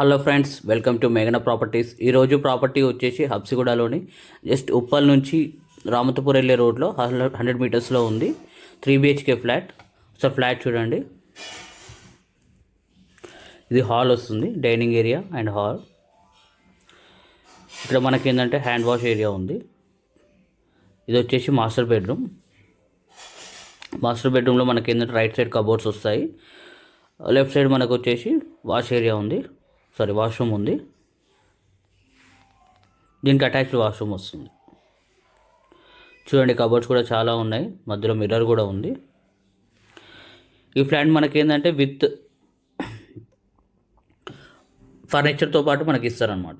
Hello friends, welcome to మేఘన properties. ఈరోజు property వచ్చేసి హబ్సిగూడలోని జస్ట్ ఉప్పల్ నుంచి రామతపూర్ వెళ్ళే రోడ్లో 100 మీటర్స్లో ఉంది. 3 BHK ఫ్లాట్. సో ఫ్లాట్ చూడండి, ఇది హాల్ వస్తుంది, డైనింగ్ ఏరియా అండ్ హాల్. ఇక్కడ మనకి ఏంటంటే హ్యాండ్ వాష్ ఏరియా ఉంది. ఇది వచ్చేసి మాస్టర్ బెడ్రూమ్. మాస్టర్ బెడ్రూమ్లో మనకి ఏంటంటే రైట్ సైడ్ కబోర్డ్స్ వస్తాయి. లెఫ్ట్ సైడ్ మనకు వచ్చేసి వాష్ ఏరియా ఉంది, వాష్రూమ్ ఉంది. దీనికి అటాచ్డ్ వాష్రూమ్ వస్తుంది. చూడండి, కబోర్డ్స్ కూడా చాలా ఉన్నాయి, మధ్యలో మిర్రర్ కూడా ఉంది. ఈ ఫ్లాట్ మనకి ఏంటంటే విత్ ఫర్నిచర్తో పాటు మనకి ఇస్తారనమాట.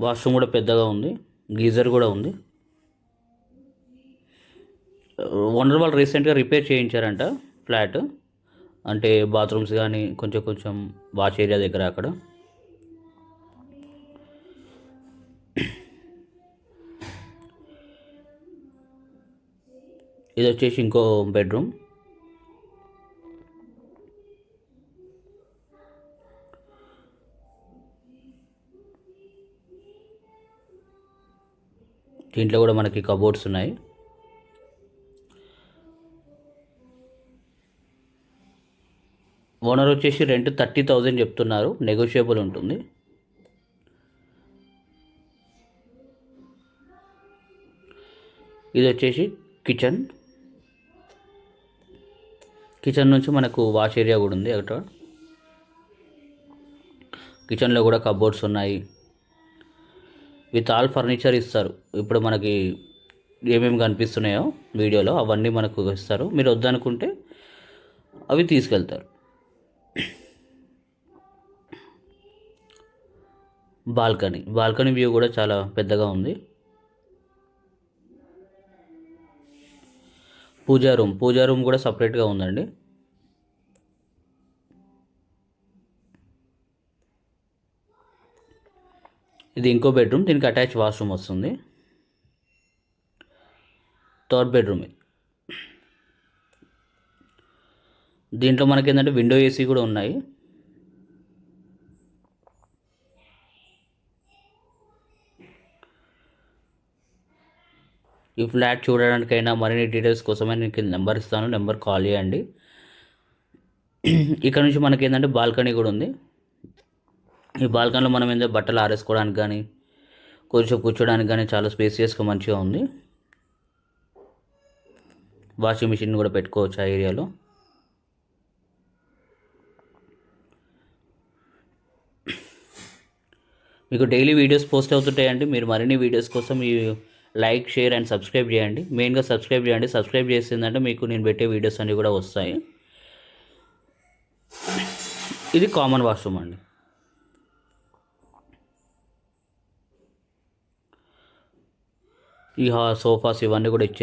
వాష్రూమ్ కూడా పెద్దగా ఉంది, గీజర్ కూడా ఉంది. ఓనర్ వాళ్ళు రీసెంట్గా రిపేర్ చేయించారంట ఫ్లాట్, అంటే బాత్రూమ్స్ కానీ కొంచెం వాష్ ఏరియా దగ్గర అక్కడ. ఇది వచ్చేసి ఇంకో బెడ్రూమ్. దీంట్లో కూడా మనకి కబోర్డ్స్ ఉన్నాయి. ఓనర్ వచ్చేసి రెంట్ 30,000 చెప్తున్నారు, నెగోషియబుల్ ఉంటుంది. ఇది వచ్చేసి కిచెన్ నుంచి మనకు వాష్ ఏరియా కూడా ఉంది అక్కడ. కిచెన్లో కూడా కబోర్డ్స్ ఉన్నాయి, విత్ ఆల్ ఫర్నిచర్ ఇస్తారు. ఇప్పుడు మనకి ఏమేమి కనిపిస్తున్నాయో వీడియోలో అవన్నీ మనకు ఇస్తారు. మీరు వద్దనుకుంటే అవి తీసుకెళ్తారు. బాల్కనీ వ్యూ కూడా చాలా పెద్దగా ఉంది. పూజా రూమ్ కూడా సపరేట్గా ఉందండి. ఇది ఇంకో బెడ్రూమ్, దీనికి అటాచ్ వాష్రూమ్ వస్తుంది. థర్డ్ బెడ్రూమ్ ఇది. దీంట్లో మనకి ఏంటంటే విండో ఏసీ కూడా ఉన్నాయి. ఈ ఫ్లాట్ చూడడానికైనా మరిన్ని డీటెయిల్స్ కోసమే నేను నెంబర్ ఇస్తాను, నెంబర్ కాల్ చేయండి. ఇక్కడ నుంచి మనకి ఏంటంటే బాల్కనీ కూడా ఉంది. ఈ బాల్కనీలో మనం ఏంటంటే బట్టలు ఆరేసుకోవడానికి కానీ కొంచెం కూర్చోడానికి కానీ చాలా స్పేసియస్గా మంచిగా ఉంది. వాషింగ్ మిషన్ కూడా పెట్టుకోవచ్చు ఆ ఏరియాలో. మీకు డైలీ వీడియోస్ పోస్ట్ అవుతుంటాయండి. మీరు మరిన్ని వీడియోస్ కోసం ఈ లైక్, షేర్ అండ్ సబ్స్క్రైబ్ చేయండి. మెయిన్గా సబ్స్క్రైబ్ చేయండి. సబ్స్క్రైబ్ చేసిందంటే మీకు నేను పెట్టే వీడియోస్ అన్నీ కూడా వస్తాయి. ఇది కామన్ వాష్రూమ్ అండి. ఈ సోఫాస్ ఇవన్నీ కూడా ఇచ్చే